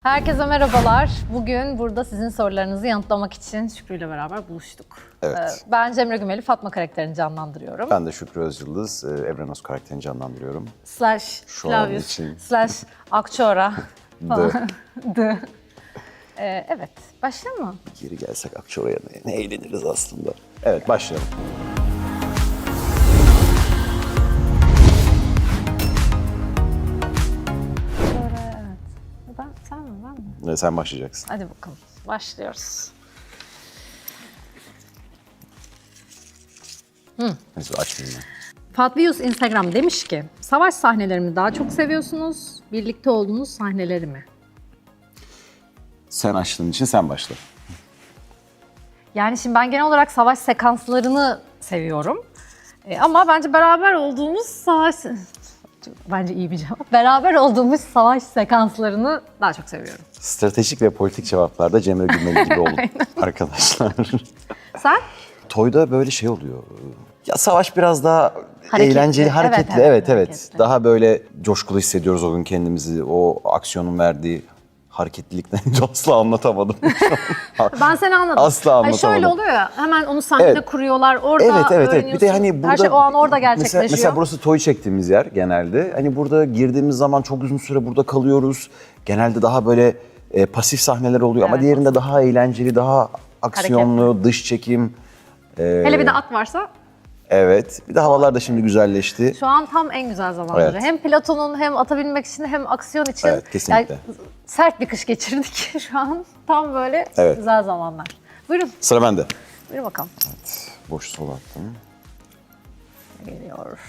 Herkese merhabalar. Bugün burada sizin sorularınızı yanıtlamak için Şükrü ile beraber buluştuk. Evet. Ben Cemre Gümeli, Fatma karakterini canlandırıyorum. Ben de Şükrü Özyıldız, Evrenos karakterini canlandırıyorum. Slash Şu an Flavius, için. slash Akçora falan. The. The. Evet, başlayalım mı? Geri gelsek Akçora'ya ne eğleniriz aslında. Evet, başlayalım. Evet. Sen mi, ben mi? Sen başlayacaksın. Hadi bakalım, başlıyoruz. Neyse açmayayım ben. Fatvius Instagram demiş ki, savaş sahnelerini daha çok seviyorsunuz, birlikte olduğunuz sahneleri mi? Sen açtığın için sen başla. Yani şimdi ben genel olarak savaş sekanslarını seviyorum. Ama bence beraber olduğumuz savaş... Bence iyi bir cevap. Beraber olduğumuz savaş sekanslarını daha çok seviyorum. Stratejik ve politik cevaplarda Cemre Gülmeli gibi olun arkadaşlar. Sen? Toy'da böyle şey oluyor. Ya savaş biraz daha Hareketli. eğlenceli, hareketli. Evet, Evet. hareketli. Daha böyle coşkulu hissediyoruz o gün kendimizi. O aksiyonun verdiği hareketlilikten asla anlatamadım. Ben seni anladım. Asla Hani anlatamadım. şöyle oluyor ya, hemen onu sahnede Evet. kuruyorlar, orada Evet. Bir öğreniyorsun. de hani burada her şey o an orada gerçekleşiyor. Mesela burası toy çektiğimiz yer genelde. Hani burada girdiğimiz zaman çok uzun süre burada kalıyoruz. Genelde daha böyle pasif sahneler oluyor ama Evet, diğerinde daha eğlenceli, daha aksiyonlu, dış çekim. Hele bir de at varsa. Evet. Bir de havalar da şimdi güzelleşti. Şu an tam en güzel zamanları. Evet. Hem Platon'un hem ata binmek için hem aksiyon için. Evet, kesinlikle. Yani sert bir kış geçirdik şu an. Tam böyle Evet. güzel zamanlar. Buyurun, Sıra bende. buyurun bakalım. Boş sol attım. Geliyor.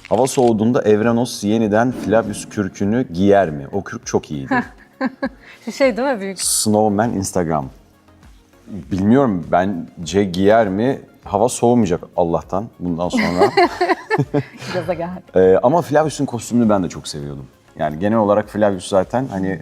Hava soğuduğunda Evrenos yeniden Flavius kürkünü giyer mi? O kürk çok iyiydi. Şu şey değil mi büyük? Snowman Instagram. Bilmiyorum, bence giyer mi? Hava soğumayacak Allah'tan bundan sonra. Gaza geldi. Ama Flavius'un kostümünü ben de çok seviyordum. Yani genel olarak Flavius zaten hani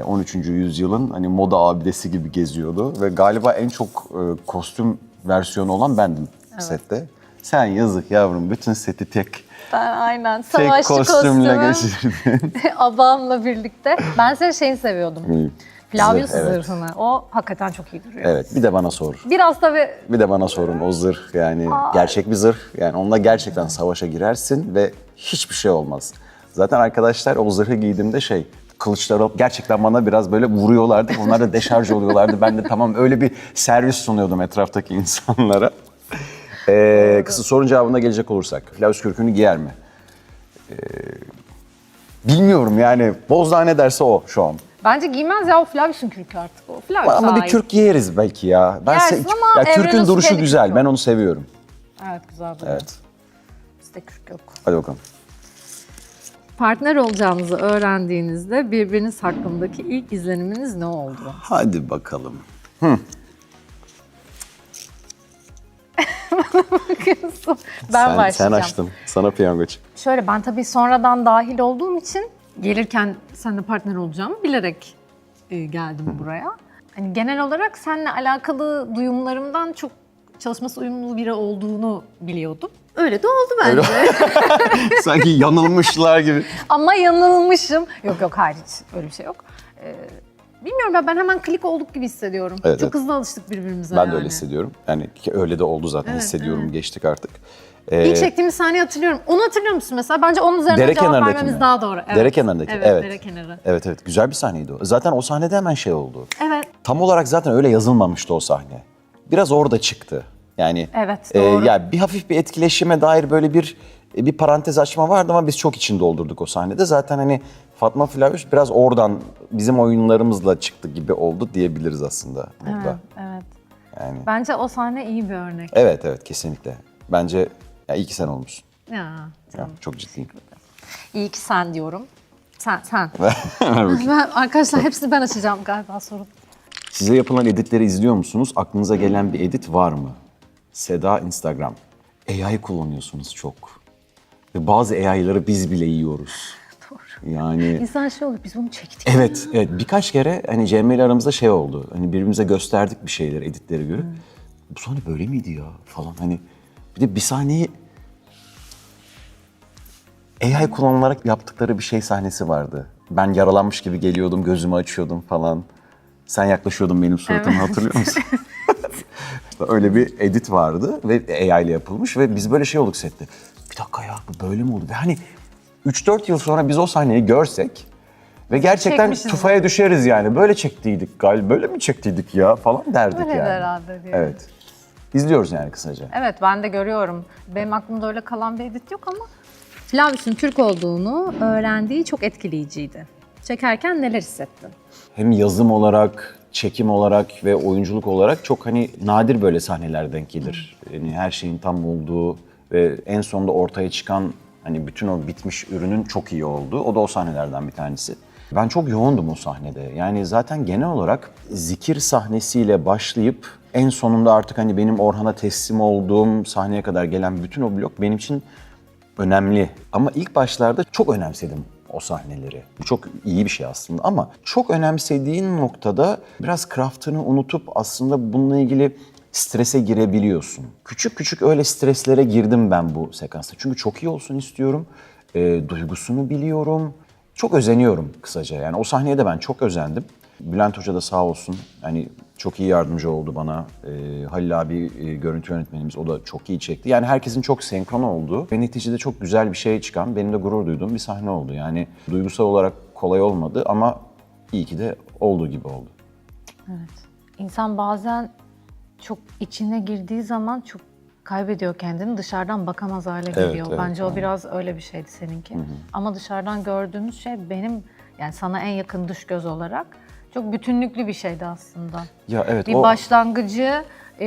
13. yüzyılın hani moda abidesi gibi geziyordu. Ve galiba en çok kostüm versiyonu olan bendim sette. Sen yazık yavrum, bütün seti tek Aynen. Savaşçı kostümle kostümü. geçirdin. Abamla birlikte. Ben senin şeyini seviyordum. Flavius Zırh, evet. zırhını. O hakikaten çok iyi duruyor. Evet, bir de bana sor. Biraz tabii Bir de bana sorun, o zırh yani gerçek bir zırh. Yani onunla gerçekten savaşa girersin ve hiçbir şey olmaz. Zaten arkadaşlar o zırhı giydiğimde kılıçları alıp gerçekten bana biraz böyle vuruyorlardı. Onlar da deşarj oluyorlardı. Ben de tamam öyle bir servis sunuyordum etraftaki insanlara. Kısa sorun cevabına gelecek olursak. Flavius kürkünü giyer mi? Bilmiyorum yani. Bozdağ ne derse o şu an. bence giymez ya, o Flavius'un kürkü artık o. Flavius Ama bir ait. kürk giyeriz belki ya. Giyersin ama kürkün Evrenos duruşu kendi güzel. kürkü Ben o. onu seviyorum. Evet, güzel duruyor. Evet. Bizde kürk yok. Hadi bakalım. Partner olacağınızı öğrendiğinizde birbiriniz hakkındaki ilk izleniminiz ne oldu? Hadi bakalım. Ben başlayacağım. Sen açtın. Sana piyango çık. Şöyle, ben tabii sonradan dahil olduğum için gelirken seninle partner olacağımı bilerek geldim buraya. Hani genel olarak seninle alakalı duyumlarımdan çok çalışması uyumlu biri olduğunu biliyordum. Öyle de oldu bence. Sanki yanılmışlar gibi. Ama yanılmışım. Yok hayır, hiç öyle bir şey yok. Bilmiyorum, ben hemen klik olduk gibi hissediyorum. Evet, çok evet. hızlı alıştık birbirimize Ben yani. de öyle hissediyorum. Yani ki öyle de oldu zaten. Evet, Hissediyorum. evet. Geçtik artık. İlk çektiğimiz sahneyi hatırlıyorum. Onu hatırlıyor musun mesela? Bence onun üzerine Dere cevap kenarındaki vermemiz mi? daha doğru. Evet. Dere kenarındaki. Evet, Evet. dere kenarı. Evet. Güzel bir sahneydi o. Zaten o sahnede hemen şey oldu. Evet. Tam olarak zaten öyle yazılmamıştı o sahne. Biraz orada çıktı. Yani Evet, doğru. yani bir hafif bir etkileşime dair böyle bir parantez açma vardı ama biz çok için doldurduk o sahnede. Zaten hani Fatma Flavius biraz oradan bizim oyunlarımızla çıktı gibi oldu diyebiliriz aslında burada. Evet. Yani Bence o sahne iyi bir örnek. evet kesinlikle. Bence ya iyi ki sen olmuşsun. Ya, Ya, canım. çok ciddiyim. İyi ki sen diyorum. Sen. Ver bakayım. Arkadaşlar hepsini ben açacağım galiba sorun. Size yapılan editleri izliyor musunuz? Aklınıza gelen bir edit var mı? Seda Instagram. AI kullanıyorsunuz çok. Ve bazı AI'ları biz bile yiyoruz. Doğru. Yani İnsan şey oluyor, biz bunu çektik. evet birkaç kere hani Cemre ile aramızda şey oldu. Hani birbirimize gösterdik bir şeyler editleri görüp. Bu sahne böyle miydi ya falan hani. Bir de bir sahneyi AI kullanılarak yaptıkları bir şey sahnesi vardı. Ben yaralanmış gibi geliyordum, gözümü açıyordum falan. Sen yaklaşıyordun benim suratıma, hatırlıyor musun? Öyle bir edit vardı ve AI ile yapılmış ve biz böyle şey olduk sette. Bir dakika ya, bu böyle mi oldu? Ve hani 3-4 yıl sonra biz o sahneyi görsek ve gerçekten Çekmişiz. tufaya düşeriz yani. Böyle çektiydik galiba, böyle mi çektiydik ya falan derdik Öyle yani. herhalde diye. Evet. İzliyoruz yani kısaca. Evet, ben de görüyorum. Benim aklımda öyle kalan bir edit yok ama Flavius'un Türk olduğunu öğrendiği çok etkileyiciydi. Çekerken neler hissettin? Hem yazım olarak, çekim olarak ve oyunculuk olarak çok hani nadir böyle sahneler denk gelir. Yani her şeyin tam olduğu ve en sonunda ortaya çıkan hani bütün o bitmiş ürünün çok iyi olduğu. O da o sahnelerden bir tanesi. Ben çok yoğundum o sahnede. Yani zaten genel olarak zikir sahnesiyle başlayıp en sonunda artık hani benim Orhan'a teslim olduğum sahneye kadar gelen bütün o blok benim için önemli. Ama ilk başlarda çok önemsedim o sahneleri. Bu çok iyi bir şey aslında ama çok önemsediğin noktada biraz craft'ını unutup aslında bununla ilgili strese girebiliyorsun. Küçük küçük öyle streslere girdim ben bu sekansta. Çünkü çok iyi olsun istiyorum. Duygusunu biliyorum. Çok özeniyorum kısaca. Yani o sahneye de ben çok özendim. Bülent Hoca da sağ olsun. Yani çok iyi yardımcı oldu bana. Halil abi görüntü yönetmenimiz, o da çok iyi çekti. Yani herkesin çok senkron olduğu ve neticede çok güzel bir şey çıkan, benim de gurur duyduğum bir sahne oldu. Yani duygusal olarak kolay olmadı ama iyi ki de olduğu gibi oldu. Evet. İnsan bazen çok içine girdiği zaman çok kaybediyor kendini, dışarıdan bakamaz hale geliyor. evet, Bence o aynen. biraz öyle bir şeydi seninki. Ama dışarıdan gördüğümüz şey benim, yani sana en yakın dış göz olarak çok bütünlüklü bir şeydi aslında. Ya evet, Bir başlangıcı,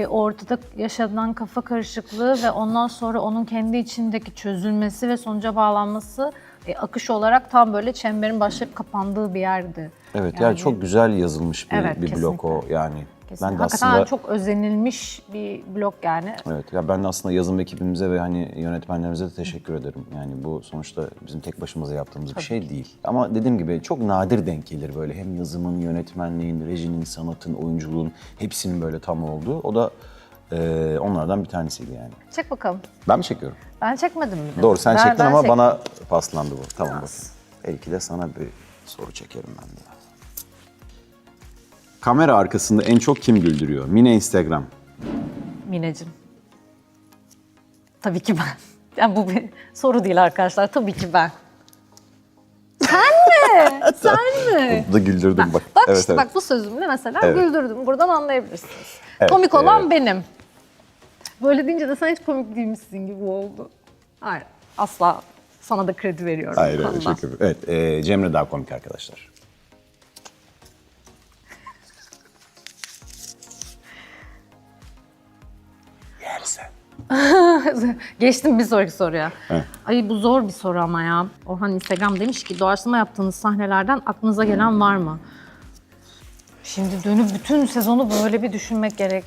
ortada yaşanan kafa karışıklığı ve ondan sonra onun kendi içindeki çözülmesi ve sonuca bağlanması akış olarak tam böyle çemberin başlayıp kapandığı bir yerdi. Evet, yani çok güzel yazılmış Evet, bir blok o yani. Kesinlikle. Ben de Hakikaten aslında çok özenilmiş bir blok yani. evet, ya ben de aslında yazım ekibimize ve hani yönetmenlerimize de teşekkür ederim. Yani bu sonuçta bizim tek başımıza yaptığımız bir şey değil. Ama dediğim gibi çok nadir denk gelir böyle hem yazımın, yönetmenliğin, rejinin, sanatın, oyunculuğun hepsinin böyle tam olduğu. O da onlardan bir tanesiydi yani. Çek bakalım. Ben mi çekiyorum? Ben çekmedim mi? Doğru, sen çektin ama çektim. bana paslandı bu. Tamam bakın. Belki de sana bir soru çekerim ben de. Kamera arkasında en çok kim güldürüyor? Mine Instagram. Mineciğim. Tabii ki ben. Yani bu bir soru değil arkadaşlar. Tabii ki ben. Sen mi? Sen mi? Bu da güldürdüm bak. Bak Evet, işte evet. bak bu sözümle mesela Evet. güldürdüm. Buradan anlayabilirsiniz. Evet, Komik olan evet. benim. Böyle deyince de sen hiç komik değilmişsin gibi oldu. Hayır. Asla sana da kredi veriyorum. bu Hayır, konuda. teşekkür ederim. Evet, Cemre daha komik arkadaşlar. Yersen. Geçtim bir sonraki soruya. Evet. Ay bu zor bir soru ama ya. Orhan Instagram demiş ki doğaçlama yaptığınız sahnelerden aklınıza gelen var mı? Şimdi dönüp bütün sezonu böyle bir düşünmek gerek.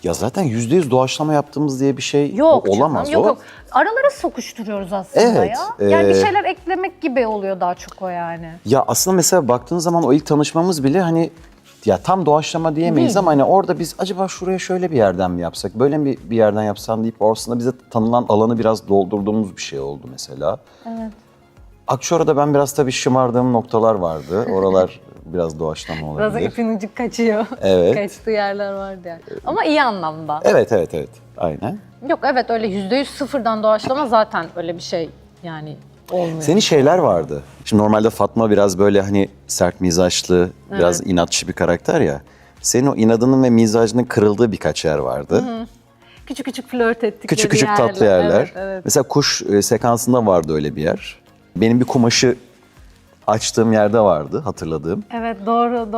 Ya zaten %100 doğaçlama yaptığımız diye bir şey Yok olamaz. canım, yok o. yok. Aralara sokuşturuyoruz aslında Evet, ya. Yani bir şeyler eklemek gibi oluyor daha çok o yani. Ya aslında mesela baktığın zaman o ilk tanışmamız bile hani ya tam doğaçlama diyemeyiz Değil. ama hani orada biz acaba şuraya şöyle bir yerden mi yapsak, böyle mi bir yerden yapsan deyip aslında bize tanınan alanı biraz doldurduğumuz bir şey oldu mesela. Evet. Akşora'da ben biraz tabii şımardığım noktalar vardı. Oralar biraz doğaçlama Biraz olabilir. da ipin ucu kaçıyor. Evet. Kaçtığı yerler vardı yani. Ama iyi anlamda. Evet. Aynen. Yok evet öyle %100 sıfırdan doğaçlama zaten öyle bir şey yani olmuyor. Senin şeyler vardı. Şimdi normalde Fatma biraz böyle hani sert mizaçlı, biraz inatçı bir karakter ya. Senin o inadının ve mizacının kırıldığı birkaç yer vardı. Küçük küçük flört ettikleri Küçük küçük tatlı yerler. Evet, evet. Mesela kuş sekansında vardı öyle bir yer. Benim bir kumaşı açtığım yerde vardı hatırladığım. Evet doğru.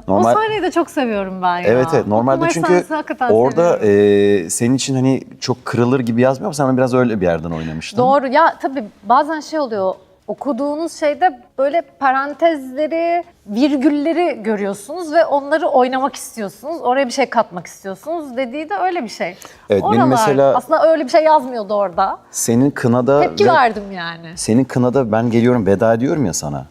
Normal- O sahneyi de çok seviyorum ben ya. Evet O normalde kumaş çünkü sahnesi hakikaten orada seviyorum. senin için hani çok kırılır gibi yazmıyor ama sen biraz öyle bir yerden oynamıştın. Doğru ya tabii bazen şey oluyor. Okuduğunuz şeyde böyle parantezleri, virgülleri görüyorsunuz ve onları oynamak istiyorsunuz. Oraya bir şey katmak istiyorsunuz dediği de öyle bir şey. Evet, benim mesela- aslında öyle bir şey yazmıyordu orada. Senin kınada Tepki verdim yani. senin kınada ben geliyorum veda ediyorum ya sana.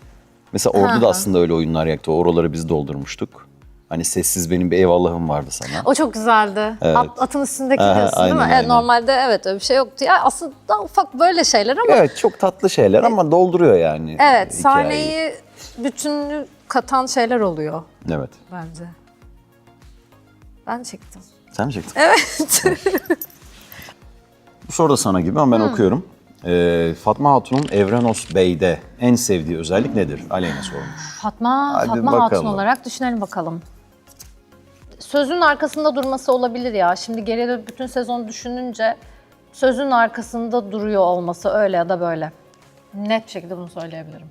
Mesela orada da aslında öyle oyunlar yaktı. Oraları biz doldurmuştuk. Hani sessiz benim bir eyvallahım vardı sana. O çok güzeldi. Evet. Atın üstündeki Aha, diyorsun değil mi? aynen, Evet, aynen. normalde evet öyle bir şey yoktu. Ya aslında daha ufak böyle şeyler ama Evet, çok tatlı şeyler ama dolduruyor yani evet hikayeyi. sahneyi bütünlüğü katan şeyler oluyor Evet. bence. Ben çektim. Sen mi çektin? Evet. Bu soru da sana gibi ama ben okuyorum. Fatma Hatun'un Evrenos Bey'de en sevdiği özellik nedir? Aleyna sormuş. Fatma Hadi Hatun bakalım. olarak düşünelim bakalım. Sözün arkasında durması olabilir ya. Şimdi geriye bütün sezon düşününce sözün arkasında duruyor olması öyle ya da böyle. Net bir şekilde bunu söyleyebilirim.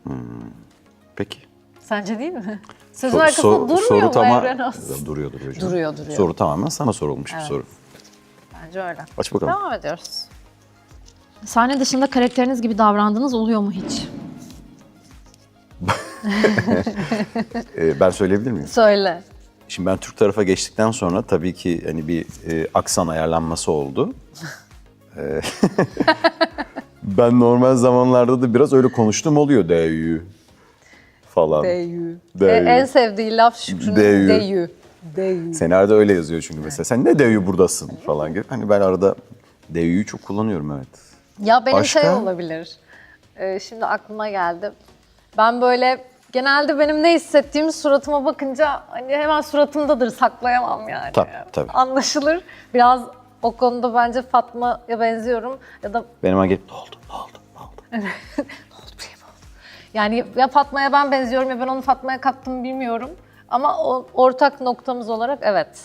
Peki. Sence değil mi? Sözün arkasında durmuyor mu Evrenos? Duruyor canım. Duruyor. Soru tamamen sana sorulmuş bir soru. Bence öyle. Aç bakalım. Devam ediyoruz. Sahne dışında karakteriniz gibi davrandığınız oluyor mu hiç? Ben söyleyebilir miyim? Söyle. Şimdi ben Türk tarafa geçtikten sonra tabii ki hani bir aksan ayarlanması oldu. Ben normal zamanlarda da biraz öyle konuştum oluyor. Deyü falan. Deyü. Deyü. En sevdiği laf Şükrü'nün Deyü. deyü. Deyü. Senaryoda öyle yazıyor çünkü mesela. Sen ne deyü buradasın falan gibi. Hani ben arada deyüyü çok kullanıyorum, evet. Ya benim Başka? şey olabilir. Şimdi aklıma geldi. Ben böyle genelde benim ne hissettiğimi suratıma bakınca hani hemen suratımdadır, saklayamam yani. Tabii. Anlaşılır. Biraz o konuda bence Fatma'ya benziyorum ya da Benim gelip ne oldu? yani ya Fatma'ya ben benziyorum ya ben onu Fatma'ya kattım bilmiyorum. Ama o ortak noktamız olarak evet.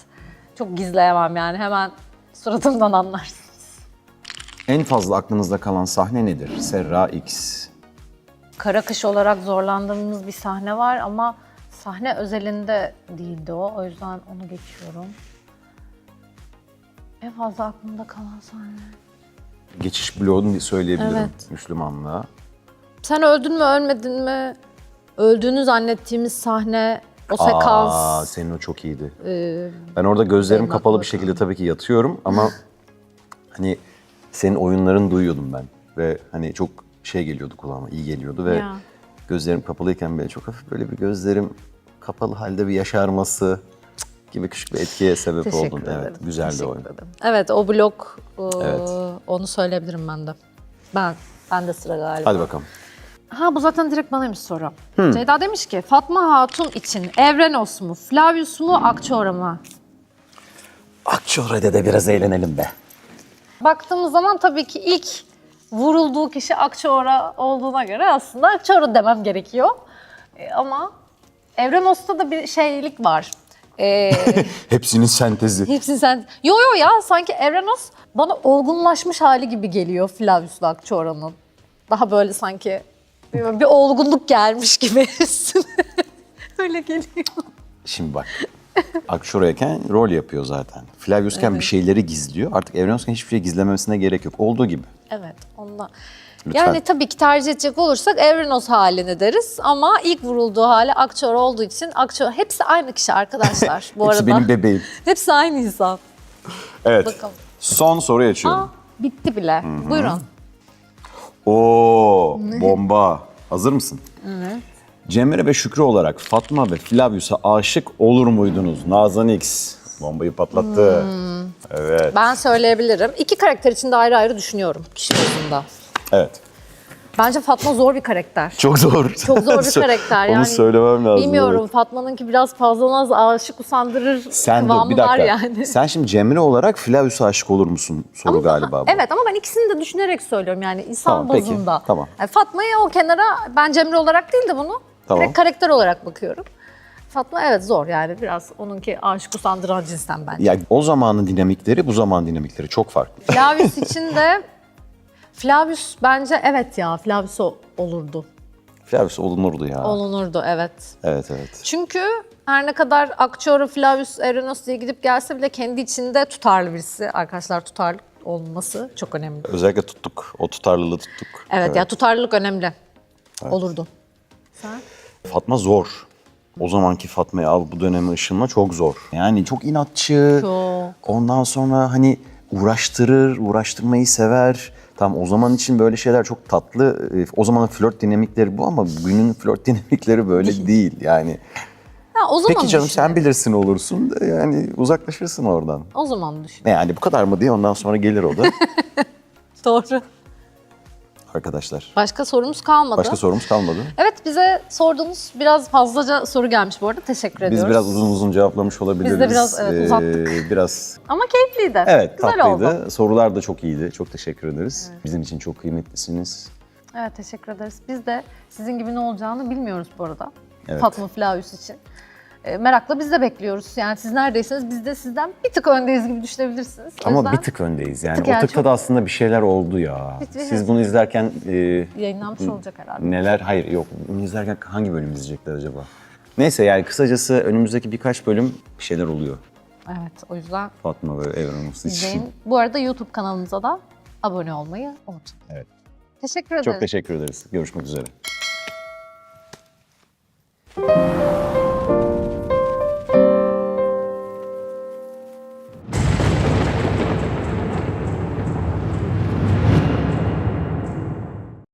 Çok gizleyemem yani hemen suratımdan anlarsın. En fazla aklınızda kalan sahne nedir? Serra X. Kara kış olarak zorlandığımız bir sahne var ama sahne özelinde değildi o. O yüzden onu geçiyorum. En fazla aklımda kalan sahne. Geçiş bloğunu söyleyebilirim Evet. Müslümanlığa. Sen öldün mü ölmedin mi? Öldüğünü zannettiğimiz sahne, o sekans. Senin o çok iyiydi. Ben orada gözlerim benim kapalı aklıma bir şekilde tabii ki yatıyorum ama hani senin oyunlarını duyuyordum ben. Ve hani çok şey geliyordu kulağıma, iyi geliyordu ve Ya. gözlerim kapalıyken böyle çok hafif böyle bir gözlerim kapalı halde bir yaşarması gibi küçük bir etkiye sebep Teşekkür oldun. ederim. Evet, güzeldi Teşekkür oyun. ederim. Evet, o blok, Evet. onu söyleyebilirim ben de. Ben de sıra galiba. Hadi bakalım. Ha bu zaten direkt banaymış soru. Ceyda demiş ki Fatma Hatun için Evrenos mu, Flavius mu, Akçoğra mı? Akçore'de de biraz eğlenelim be. Baktığımız zaman tabii ki ilk vurulduğu kişi Akçoğra olduğuna göre aslında Akçoğra demem gerekiyor. Ama Evrenos'ta da bir şeylik var. Hepsinin sentezi. Hepsini sen... Yo ya sanki Evrenos bana olgunlaşmış hali gibi geliyor Flavius'la Akçoğra'nın. Daha böyle sanki bir olgunluk gelmiş gibi. Öyle geliyor. Şimdi bak, Akçore'yken rol yapıyor zaten. Flavius'ken bir şeyleri gizliyor. Artık Evrenos'ken hiçbir şey gizlememesine gerek yok. Olduğu gibi. Evet ondan. Lütfen. Yani tabii ki tercih edecek olursak Evrenos halini deriz ama ilk vurulduğu hali Akçoğra olduğu için Akçoğra hepsi aynı kişi arkadaşlar bu arada. Hepsi benim bebeğim. Hepsi aynı insan. Evet. Bakalım. Son soruyu açıyorum. Aa, bitti bile. Buyurun. Oo, bomba. Hazır mısın? Evet. Cemre ve Şükrü olarak Fatma ve Flavius'a aşık olur muydunuz? Nazan X bombayı patlattı. Evet. Ben söyleyebilirim. İki karakter için de ayrı ayrı düşünüyorum kişi bazında. Evet. Bence Fatma zor bir karakter. Çok zor. Çok zor bir karakter yani. Onu söylemem lazım. Bilmiyorum evet. Fatma'nınki biraz fazla naz aşık usandırır Sen dur kıvamı bir dakika. var yani. Sen şimdi Cemre olarak Flavius'a aşık olur musun? Soru galiba bu. Evet ama ben ikisini de düşünerek söylüyorum yani insan Tamam, peki. bazında. Tamam. Yani Fatma'yı o kenara ben Cemre olarak değil de bunu Tamam. direkt karakter olarak bakıyorum. Fatma evet zor yani biraz onunki aşık usandıran cinsten bence. Ya o zamanın dinamikleri bu zaman dinamikleri çok farklı. Flavius için de Flavius bence evet ya Flavius olurdu. Flavius olunurdu ya. Olunurdu evet. Evet. Çünkü her ne kadar Akçoğra, Flavius, Evrenos diye gidip gelse bile kendi içinde tutarlı birisi. Arkadaşlar tutarlı olması çok önemli. Özellikle tuttuk. O tutarlılığı tuttuk. Evet, ya tutarlılık önemli. Olurdu. Sen? Fatma zor. O zamanki Fatma'yı al bu döneme ışınma çok zor. Yani çok inatçı. Çok. Ondan sonra hani uğraştırmayı sever. Tamam o zaman için böyle şeyler çok tatlı. O zamanın flört dinamikleri bu ama bugünün flört dinamikleri böyle değil. Yani o zaman Peki canım düşünelim. sen bilirsin olursun da yani uzaklaşırsın oradan. O zaman düşün. Ne yani bu kadar mı diye ondan sonra gelir o da. Doğru. Arkadaşlar. Başka sorumuz kalmadı. Başka sorumuz kalmadı. Evet, bize sorduğunuz biraz fazlaca soru gelmiş bu arada. Teşekkür ediyoruz. Biz biraz uzun cevaplamış olabiliriz. Biz de biraz, evet, uzattık. Biraz Ama keyifliydi. evet Güzel tatlıydı. oldu. Sorular da çok iyiydi. Çok teşekkür ederiz. Bizim için çok kıymetlisiniz. Evet, teşekkür ederiz. Biz de sizin gibi ne olacağını bilmiyoruz bu arada. Evet. Fatma Flavius için. Merakla biz de bekliyoruz. Yani siz neredeyseniz biz de sizden bir tık öndeyiz gibi düşünebilirsiniz. O Ama yüzden bir tık öndeyiz yani. tık O yani tıkta çok- da aslında bir şeyler oldu ya. Hiç- Siz bunu izlerken yayınlanmış olacak herhalde. neler? Hayır yok. Bunu izlerken hangi bölüm izleyecekler acaba? Neyse yani kısacası önümüzdeki birkaç bölüm bir şeyler oluyor. Evet, o yüzden Fatma ve Evren Uslu için. izleyin. Bu arada YouTube kanalımıza da abone olmayı unutmayın. Evet. Teşekkür ederiz. Çok teşekkür ederiz. Görüşmek üzere.